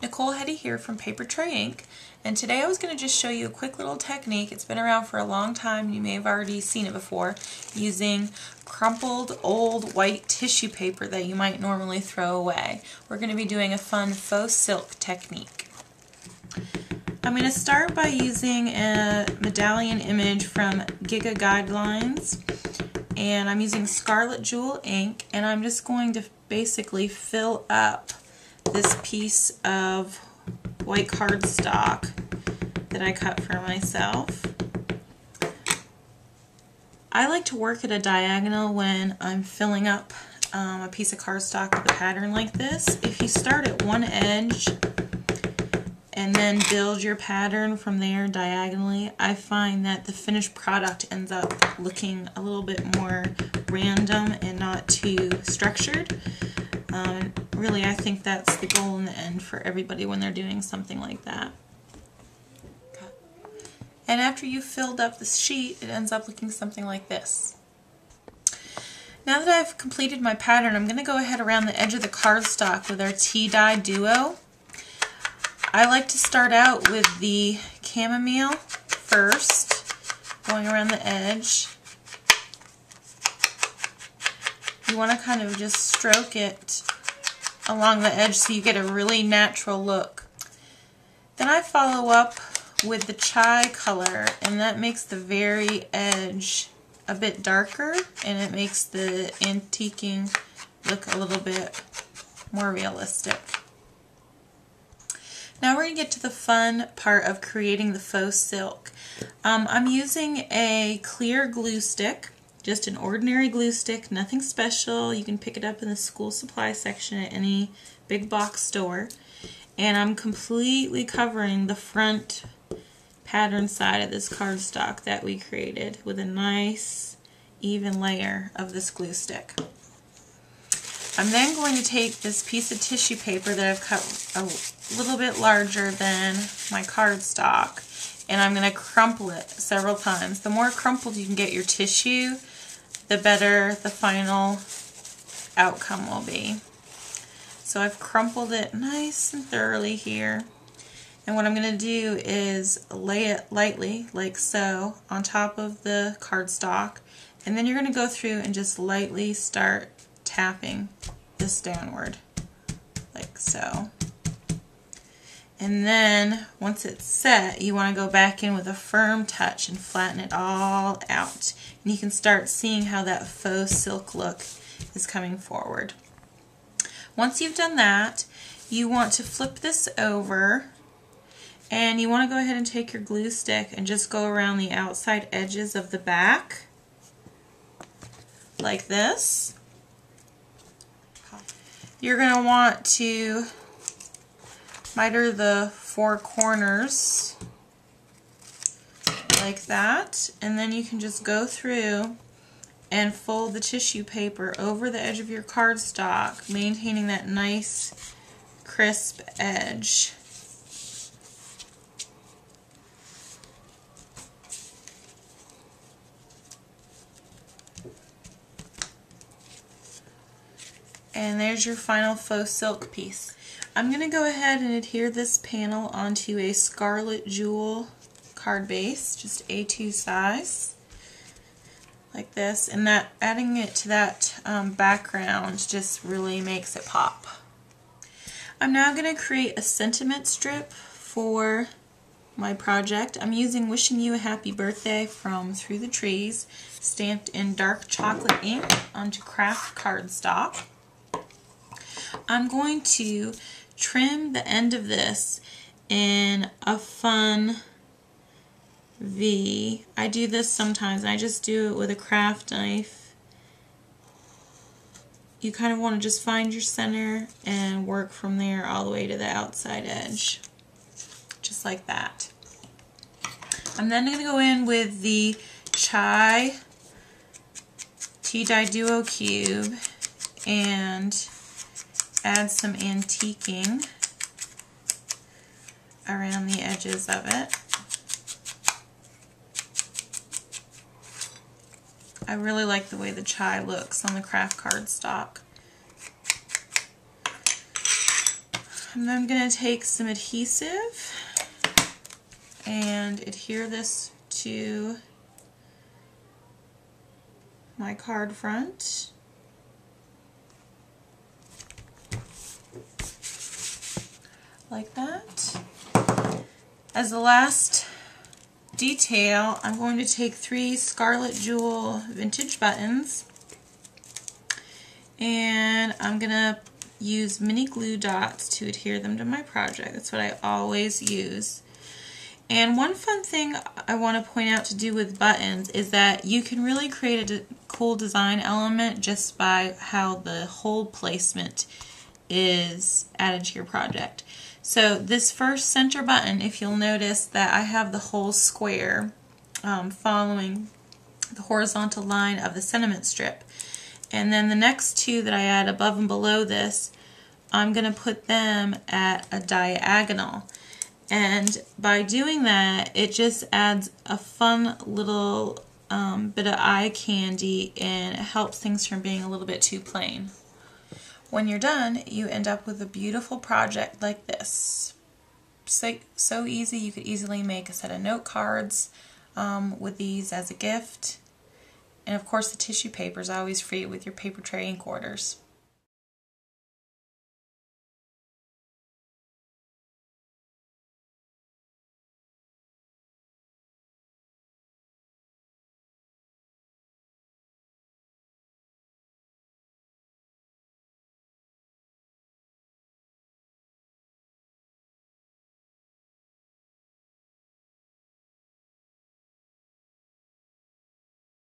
Nicole Hetty here from Papertrey Ink, and today I was going to just show you a quick little technique. It's been around for a long time. You may have already seen it before, using crumpled old white tissue paper that you might normally throw away. We're going to be doing a fun faux silk technique. I'm going to start by using a medallion image from Giga Guidelines, and I'm using Scarlet Jewel ink, and I'm just going to basically fill up this piece of white cardstock that I cut for myself. I like to work at a diagonal when I'm filling up a piece of cardstock with a pattern like this. If you start at one edge and then build your pattern from there diagonally, I find that the finished product ends up looking a little bit more random and not too structured. Really, I think that's the goal in the end for everybody when they're doing something like that. And after you've filled up the sheet, it ends up looking something like this. Now that I've completed my pattern, I'm going to go ahead around the edge of the cardstock with our Tea-Dye Duo. I like to start out with the chamomile first, going around the edge. You want to kind of just stroke it along the edge so you get a really natural look. Then I follow up with the chai color, and that makes the very edge a bit darker, and it makes the antiquing look a little bit more realistic. Now we're going to get to the fun part of creating the faux silk. I'm using a clear glue stick, just an ordinary glue stick, nothing special. You can pick it up in the school supply section at any big box store. And I'm completely covering the front pattern side of this cardstock that we created with a nice even layer of this glue stick. I'm then going to take this piece of tissue paper that I've cut a little bit larger than my cardstock, and I'm going to crumple it several times. The more crumpled you can get your tissue, the better the final outcome will be. So I've crumpled it nice and thoroughly here, and what I'm going to do is lay it lightly, like so, on top of the cardstock, and then you're going to go through and just lightly start tapping this downward, like so. And then once it's set, you want to go back in with a firm touch and flatten it all out. And you can start seeing how that faux silk look is coming forward. Once you've done that, you want to flip this over, and you want to go ahead and take your glue stick and just go around the outside edges of the back, like this. You're going to want to miter the four corners like that, and then you can just go through and fold the tissue paper over the edge of your cardstock, maintaining that nice crisp edge. And there's your final faux silk piece. I'm going to go ahead and adhere this panel onto a Scarlet Jewel card base, just A2 size, like this, and that adding it to that background just really makes it pop. I'm now going to create a sentiment strip for my project. I'm using Wishing You a Happy Birthday from Through the Trees, stamped in dark chocolate ink onto craft cardstock. I'm going to trim the end of this in a fun V. I do this sometimes. I just do it with a craft knife. You kind of want to just find your center and work from there all the way to the outside edge. Just like that. I'm then going to go in with the Chai Tea-Dye Duo Cube and add some antiquing around the edges of it. I really like the way the chai looks on the craft cardstock. I'm then going to take some adhesive and adhere this to my card front. Like that. As the last detail, I'm going to take 3 Scarlet Jewel vintage buttons, and I'm going to use mini glue dots to adhere them to my project. That's what I always use. And one fun thing I want to point out to do with buttons is that you can really create a cool design element just by how the hole placement is added to your project. So this first center button, if you'll notice that I have the whole square following the horizontal line of the sentiment strip. And then the next 2 that I add above and below this, I'm going to put them at a diagonal. And by doing that, it just adds a fun little bit of eye candy, and it helps things from being a little bit too plain. When you're done, you end up with a beautiful project like this. So easy, you could easily make a set of note cards with these as a gift. And of course the tissue paper is always free with your Papertrey Ink orders.